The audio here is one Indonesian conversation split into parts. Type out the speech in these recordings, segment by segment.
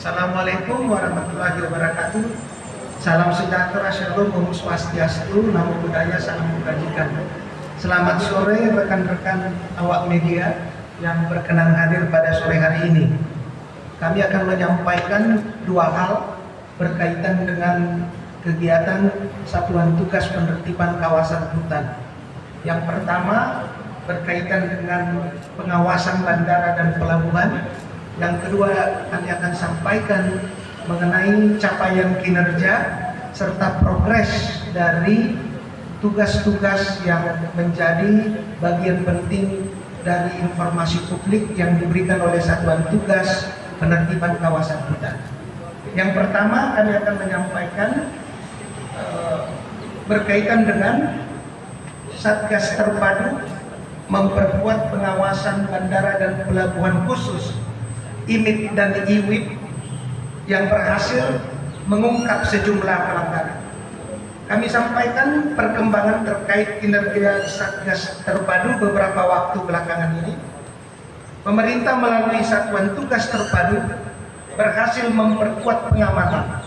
Assalamualaikum warahmatullahi wabarakatuh. Salam sejahtera, shalom, om swastiastu, namo buddhaya, salam kebajikan. Selamat sore rekan-rekan awak media yang berkenan hadir pada sore hari ini. Kami akan menyampaikan dua hal berkaitan dengan kegiatan Satuan Tugas Penertiban Kawasan Hutan. Yang pertama berkaitan dengan pengawasan bandara dan pelabuhan. Yang kedua, kami akan sampaikan mengenai capaian kinerja serta progres dari tugas-tugas yang menjadi bagian penting dari informasi publik yang diberikan oleh Satuan Tugas Penertiban Kawasan Hutan. Yang pertama, kami akan menyampaikan berkaitan dengan Satgas Terpadu memperkuat pengawasan bandara dan pelabuhan khusus IMIP dan IWIP yang berhasil mengungkap sejumlah pelanggaran. Kami sampaikan perkembangan terkait kinerja Satgas Terpadu beberapa waktu belakangan ini. Pemerintah melalui Satuan Tugas Terpadu berhasil memperkuat pengamanan,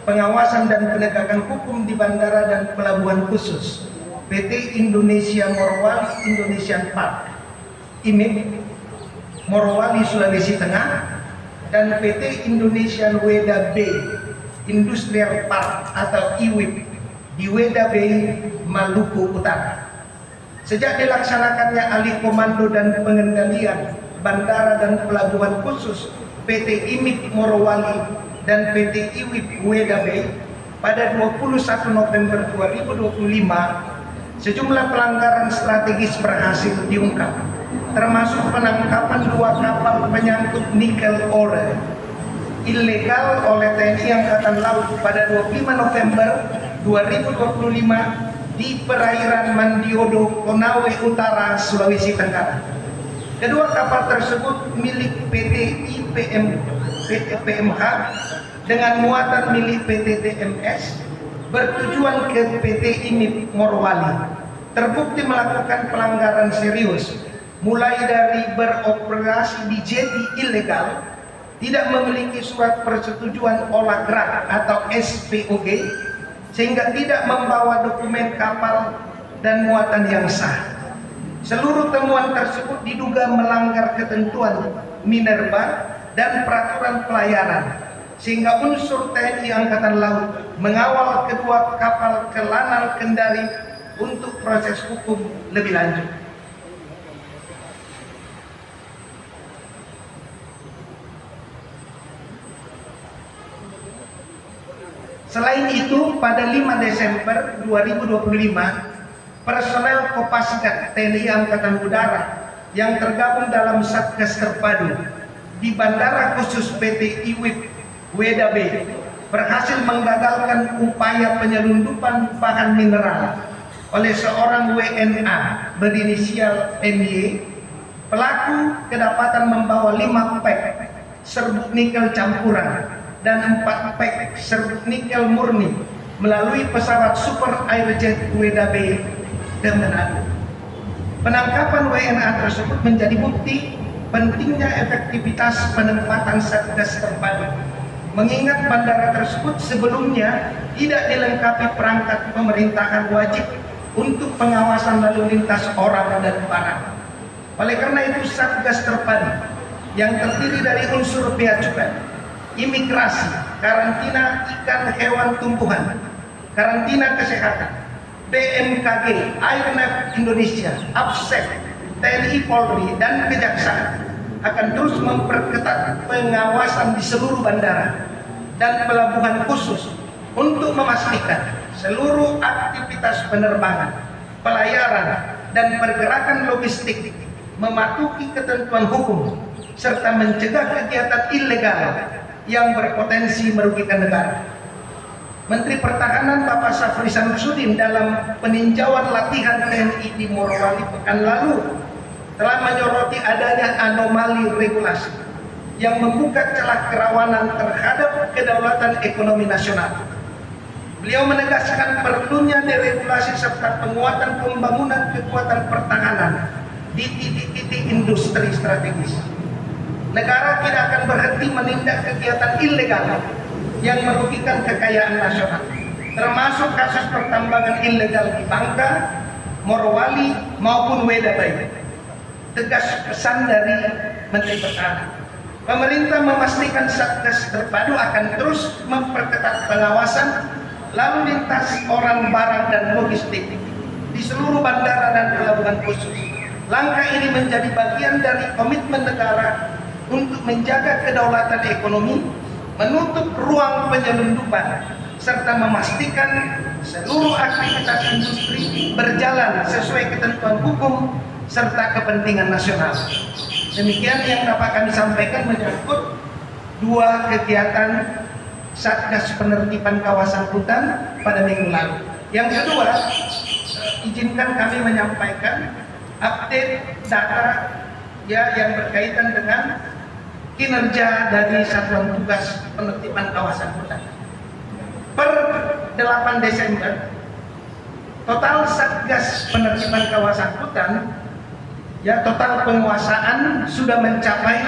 pengawasan dan penegakan hukum di bandara dan pelabuhan khusus PT Indonesia Morowali Indonesian Park IMIP Morowali Sulawesi Tengah dan PT Indonesian Weda Bay Industrial Park atau IWIP di Weda Bay, Maluku Utara. Sejak dilaksanakannya alih komando dan pengendalian bandara dan pelabuhan khusus PT IMIP Morowali dan PT IWIP Weda Bay pada 21 November 2025, sejumlah pelanggaran strategis berhasil diungkap, termasuk penangkapan 2 kapal penyangkut nikel ore ilegal oleh TNI Angkatan Laut pada 25 November 2025 di perairan Mandiodo, Konawe Utara, Sulawesi Tenggara. Kedua kapal tersebut milik PT PMH dengan muatan milik PT TMS bertujuan ke PT IMIP Morowali. Terbukti melakukan pelanggaran serius, mulai dari beroperasi di jeti ilegal, tidak memiliki surat persetujuan olah gerak atau SPOG, sehingga tidak membawa dokumen kapal dan muatan yang sah. Seluruh temuan tersebut diduga melanggar ketentuan Minerba dan peraturan pelayaran, sehingga unsur TNI Angkatan Laut mengawal kedua kapal ke Lanal Kendari untuk proses hukum lebih lanjut. Selain itu, pada 5 Desember 2025, personel Kopasgat TNI Angkatan Udara yang tergabung dalam Satgas Terpadu di Bandara Khusus PT IWIP Weda Bay berhasil menggagalkan upaya penyelundupan bahan mineral oleh seorang WNA berinisial MY. Pelaku kedapatan membawa 5 pek serbuk nikel campuran dan 4 pek serbuk nikel murni melalui pesawat Super Airjet Weda Bay ke Manado. Penangkapan WNA tersebut menjadi bukti pentingnya efektivitas penempatan Satgas Terpadu, mengingat bandara tersebut sebelumnya tidak dilengkapi perangkat pemerintahan wajib untuk pengawasan lalu lintas orang dan barang. Oleh karena itu, Satgas Terpadu yang terdiri dari unsur bea cukai, imigrasi, karantina ikan hewan tumbuhan, karantina kesehatan, BMKG, Airnav Indonesia, APSEC, TNI Polri, dan Kejaksaan akan terus memperketat pengawasan di seluruh bandara dan pelabuhan khusus untuk memastikan seluruh aktivitas penerbangan, pelayaran, dan pergerakan logistik mematuhi ketentuan hukum serta mencegah kegiatan ilegal yang berpotensi merugikan negara. Menteri Pertahanan Bapak Syafri Samsudin dalam peninjauan latihan TNI di Morowali pekan lalu telah menyoroti adanya anomali regulasi yang membuka celah kerawanan terhadap kedaulatan ekonomi nasional. Beliau menegaskan perlunya deregulasi serta penguatan pembangunan kekuatan pertahanan di titik-titik industri strategis. negara tidak akan berhenti menindak kegiatan ilegal yang merugikan kekayaan nasional, termasuk kasus pertambangan ilegal di Bangka, Morowali maupun Weda Bayu. Tegas pesan dari Menteri Pertahanan. Pemerintah memastikan Satgas Terpadu akan terus memperketat pengawasan lalu lintas orang, barang, dan logistik di seluruh bandara dan pelabuhan khusus. Langkah ini menjadi bagian dari komitmen negara untuk menjaga kedaulatan ekonomi, menutup ruang penyelundupan, serta memastikan seluruh aktivitas industri berjalan sesuai ketentuan hukum serta kepentingan nasional. Demikian yang dapat kami sampaikan menyangkut dua kegiatan Satgas penertiban kawasan hutan pada minggu lalu. Yang kedua, izinkan kami menyampaikan update data yang berkaitan dengan kinerja dari Satuan Tugas Penertiban Kawasan Hutan. Per 8 Desember, total Satgas Penertiban Kawasan Hutan, total penguasaan sudah mencapai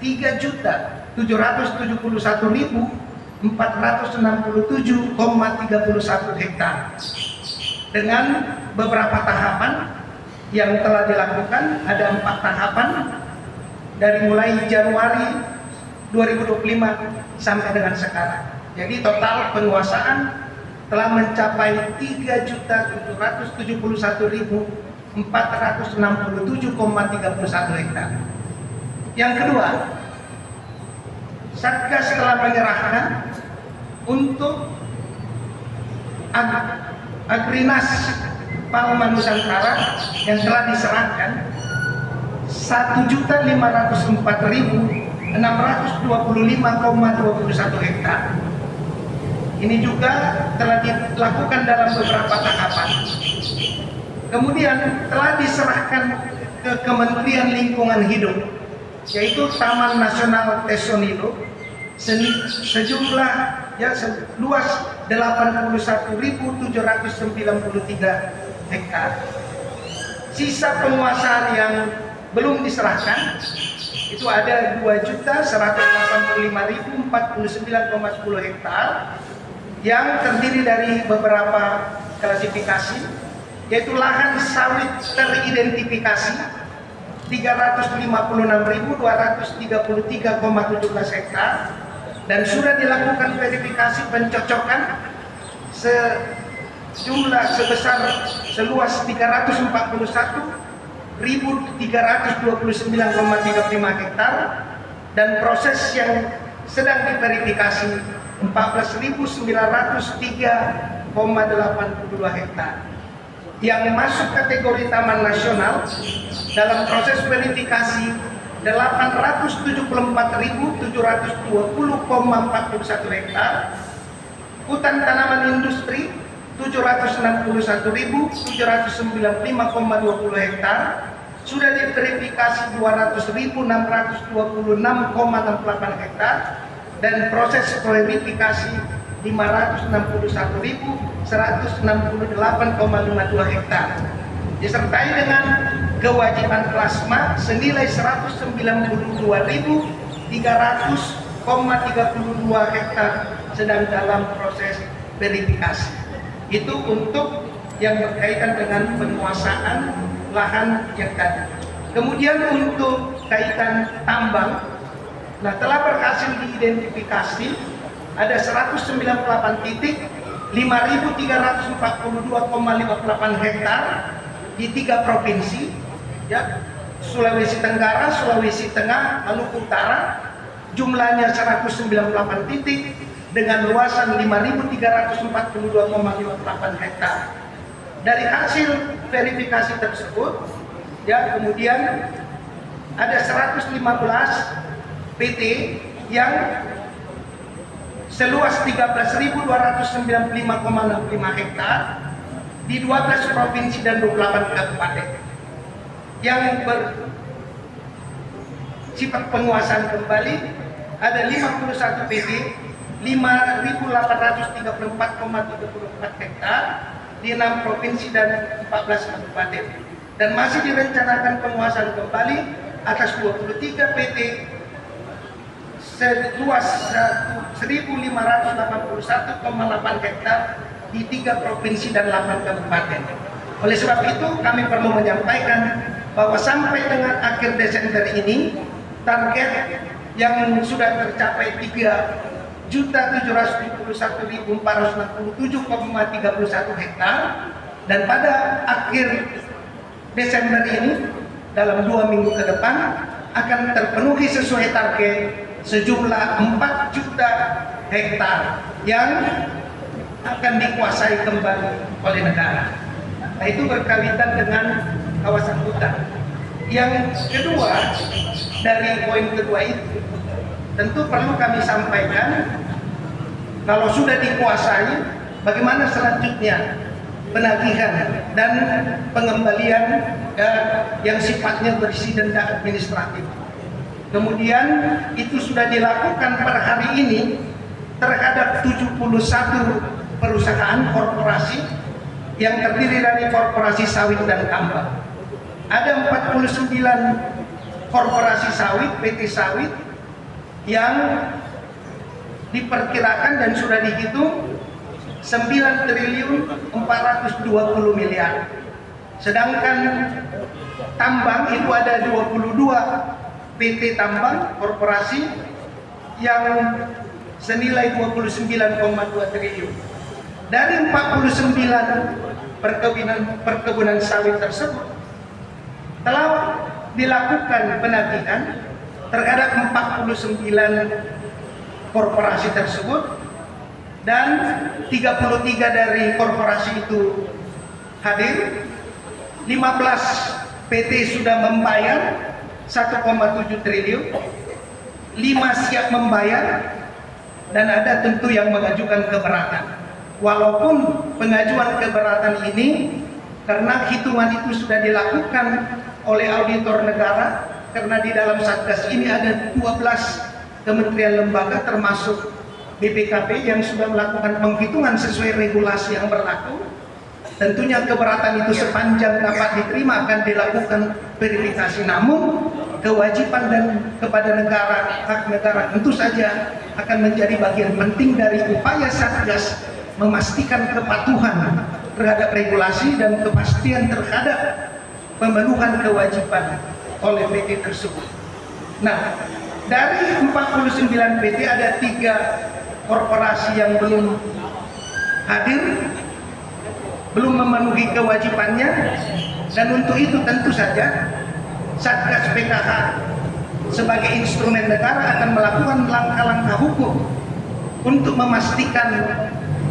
3.271.467,31 hektar dengan beberapa tahapan yang telah dilakukan. Ada 4 tahapan dari mulai Januari 2025 sampai dengan sekarang. Jadi total penguasaan telah mencapai 3.271.467,31 hektar. Yang kedua, Satgas telah menyerahkan untuk Agrinas Palma Nusantara yang telah diserahkan 1.504.625,21 hektar. Ini juga telah dilakukan dalam beberapa tahapan. Kemudian telah diserahkan ke Kementerian Lingkungan Hidup, yaitu Taman Nasional Tesonilo, sejumlah seluas 81.793 hektar. Sisa penguasaan yang belum diserahkan itu ada 2.185.049,10 hektar yang terdiri dari beberapa klasifikasi, yaitu lahan sawit teridentifikasi 356.233,17 hektar dan sudah dilakukan verifikasi pencocokan seluas 341.329,35 hektar dan proses yang sedang diverifikasi 14.903,82 hektar yang masuk kategori taman nasional. Dalam proses verifikasi 874.720,41 hektar, hutan tanaman industri 761.795,20 hektar, sudah diverifikasi 200.626,68 hektar dan proses verifikasi 561.168,52 hektar, disertai dengan kewajiban plasma senilai 192.300,32 hektar sedang dalam proses verifikasi. Itu untuk yang berkaitan dengan penguasaan lahan yang tadi. Kemudian untuk kaitan tambang, telah berhasil diidentifikasi ada 198 titik 5.342,58 hektar di 3 provinsi, Sulawesi Tenggara, Sulawesi Tengah, Maluku Utara. Jumlahnya 198 titik dengan luasan 5.342,58 hektar. Dari hasil verifikasi tersebut, kemudian ada 115 PT yang seluas 13.295,65 hektar di 12 provinsi dan 28 kabupaten yang bersifat penguasaan kembali. Ada 51 PT 5.834,34 hektar di 6 provinsi dan 14 kabupaten, dan masih direncanakan penguasaan kembali atas 23 PT seluas 1.581,8 hektar di 3 provinsi dan 8 kabupaten. Oleh sebab itu kami perlu menyampaikan bahwa sampai dengan akhir Desember ini target yang sudah tercapai 3.771.467,31 hektar, dan pada akhir Desember ini dalam 2 minggu ke depan akan terpenuhi sesuai target sejumlah 4 juta hektar yang akan dikuasai kembali oleh negara. Nah, itu berkaitan dengan kawasan hutan. Yang kedua, dari poin kedua itu tentu perlu kami sampaikan, kalau sudah dikuasai, bagaimana selanjutnya penagihan dan pengembalian yang sifatnya bersih denda administratif. Kemudian itu sudah dilakukan per hari ini terhadap 71 perusahaan korporasi yang terdiri dari korporasi sawit dan tambang. Ada 49 korporasi sawit, PT sawit, yang diperkirakan dan sudah dihitung 9.420 miliar. Sedangkan tambang itu ada 22 PT tambang korporasi yang senilai 29,2 triliun. Dari 49 perkebunan sawit tersebut telah dilakukan penagihan terhadap 49 korporasi tersebut, dan 33 dari korporasi itu hadir. 15 PT sudah membayar 1,7 triliun, 5 siap membayar, dan ada tentu yang mengajukan keberatan. Walaupun pengajuan keberatan ini karena hitungan itu sudah dilakukan oleh auditor negara, karena di dalam Satgas ini ada 12 kementerian lembaga termasuk BPKP yang sudah melakukan penghitungan sesuai regulasi yang berlaku. Tentunya keberatan itu sepanjang dapat diterima akan dilakukan verifikasi, namun kewajiban dan kepada negara, hak negara tentu saja akan menjadi bagian penting dari upaya Satgas memastikan kepatuhan terhadap regulasi dan kepastian terhadap pemenuhan kewajiban oleh PT tersebut. Nah, dari 49 PT ada 3 korporasi yang belum hadir, belum memenuhi kewajibannya, dan untuk itu tentu saja Satgas PKH sebagai instrumen negara akan melakukan langkah-langkah hukum untuk memastikan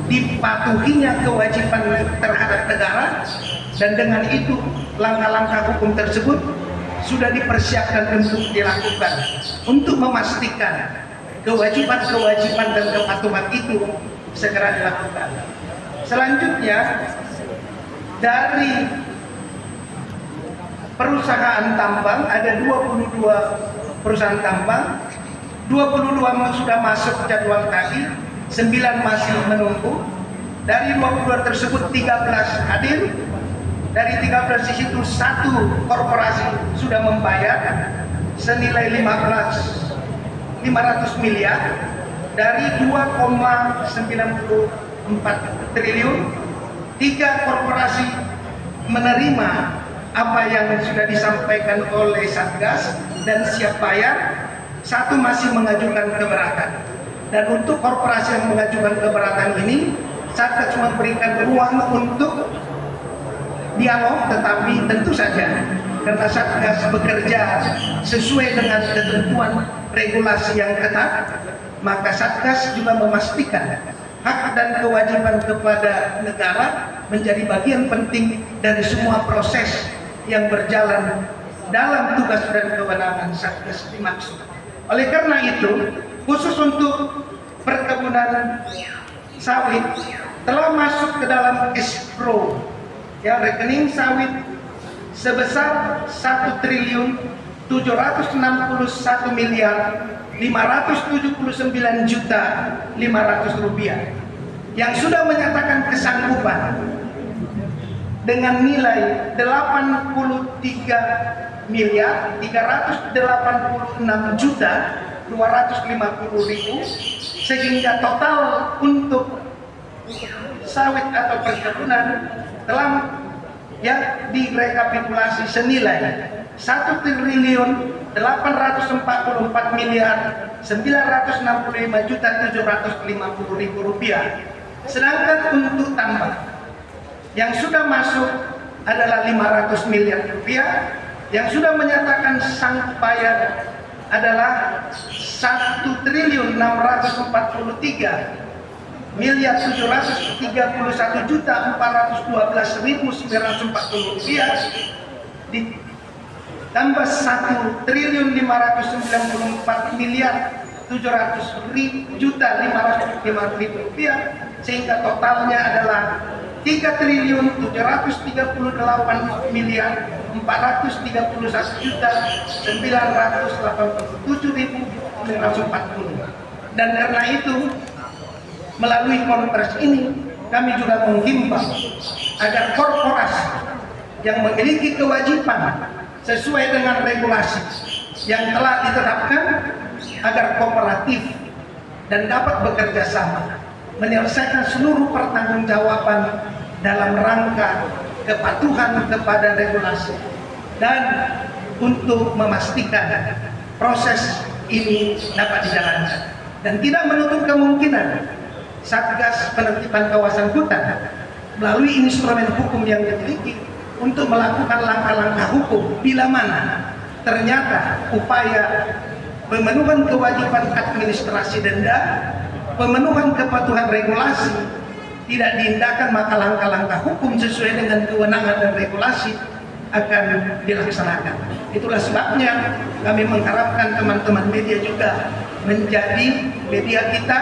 dipatuhinya kewajiban terhadap negara, dan dengan itu langkah-langkah hukum tersebut sudah dipersiapkan untuk dilakukan untuk memastikan kewajiban-kewajiban dan kepatuhan itu segera dilakukan. Selanjutnya, dari perusahaan tambang ada 22 perusahaan tambang, 22 sudah masuk jadwal tadi, 9 masih menunggu. Dari 22 tersebut 13 hadir. Dari 13 di situ 1 korporasi sudah membayar senilai 500 miliar dari 2,94 triliun. 3 korporasi menerima apa yang sudah disampaikan oleh Satgas dan siap bayar. 1 masih mengajukan keberatan. Dan untuk korporasi yang mengajukan keberatan ini, Satgas memberikan ruang untuk dialog, tetapi tentu saja karena Satgas bekerja sesuai dengan ketentuan regulasi yang ketat, maka Satgas juga memastikan hak dan kewajiban kepada negara menjadi bagian penting dari semua proses yang berjalan dalam tugas dan kewenangan Satgas dimaksud. Oleh karena itu, khusus untuk perkebunan sawit telah masuk ke dalam escrow, ya, rekening sawit sebesar 1.061.579.500 rupiah yang sudah menyatakan kesanggupan dengan nilai 83.386.000.000 250.000, sehingga total untuk sawit atau perkebunan telah direkapitulasi senilai 1.841.965.750.000 rupiah. Sedangkan untuk tambang yang sudah masuk adalah 500 miliar rupiah, yang sudah menyatakan sanggup bayar adalah 1.731.412.940 rupiah ditambah 1.594.700.505.000 rupiah, sehingga totalnya adalah 3.731.987.940. Dan karena itu, melalui konferensi ini kami juga menghimbau agar korporasi yang memiliki kewajiban sesuai dengan regulasi yang telah ditetapkan agar kooperatif dan dapat bekerja sama menyelesaikan seluruh pertanggungjawaban dalam rangka kepatuhan kepada regulasi dan untuk memastikan proses ini dapat dijalankan, dan tidak menutup kemungkinan Satgas Penertiban Kawasan Hutan melalui instrumen hukum yang dimiliki untuk melakukan langkah-langkah hukum bila mana ternyata upaya pemenuhan kewajiban administrasi denda, pemenuhan kepatuhan regulasi tidak diindahkan, maka langkah-langkah hukum sesuai dengan kewenangan dan regulasi akan dilaksanakan. Itulah sebabnya kami mengharapkan teman-teman media juga menjadi media kita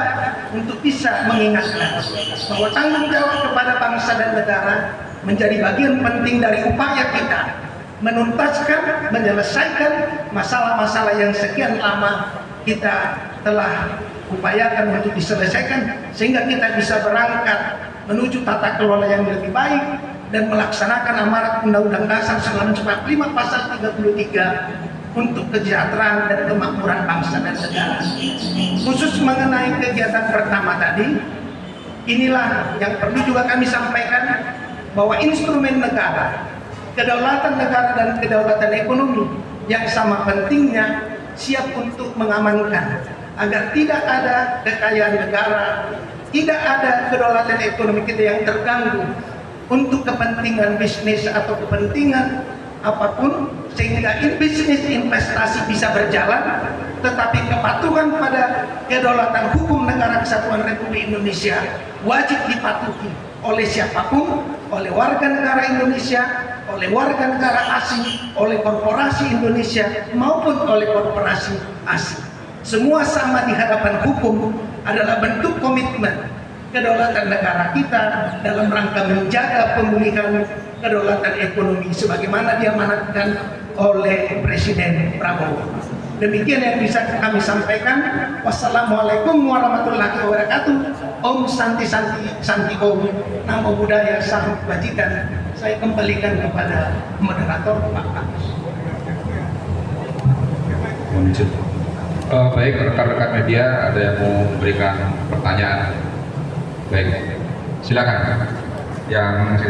untuk bisa mengingatkan bahwa tanggung jawab kepada bangsa dan negara menjadi bagian penting dari upaya kita menuntaskan, menyelesaikan masalah-masalah yang sekian lama kita telah upayakan untuk diselesaikan, sehingga kita bisa berangkat menuju tata kelola yang lebih baik dan melaksanakan amanat Undang-Undang Dasar 1945 pasal 33 untuk kesejahteraan dan kemakmuran bangsa dan negara. Khusus mengenai kegiatan pertama tadi, inilah yang perlu juga kami sampaikan, bahwa instrumen negara, kedaulatan negara dan kedaulatan ekonomi yang sama pentingnya siap untuk mengamankan agar tidak ada kekayaan negara, tidak ada kedaulatan ekonomi kita yang terganggu untuk kepentingan bisnis atau kepentingan apapun, sehingga bisnis investasi bisa berjalan, tetapi kepatuhan pada kedaulatan hukum negara kesatuan Republik Indonesia wajib dipatuhi oleh siapapun, oleh warga negara Indonesia, oleh warga negara asing, oleh korporasi Indonesia maupun oleh korporasi asing. Semua sama di hadapan hukum adalah bentuk komitmen kedaulatan negara kita dalam rangka menjaga pemulihan kedaulatan ekonomi sebagaimana diamanatkan oleh Presiden Prabowo. Demikian yang bisa kami sampaikan. Wassalamualaikum warahmatullahi wabarakatuh. Om Santi Santi Santi Om. Namo Buddhaya, Salam Kebajikan. Saya kembalikan kepada moderator Pak Agus. Baik, rekan-rekan media, ada yang mau memberikan pertanyaan? Baik, silakan. Yang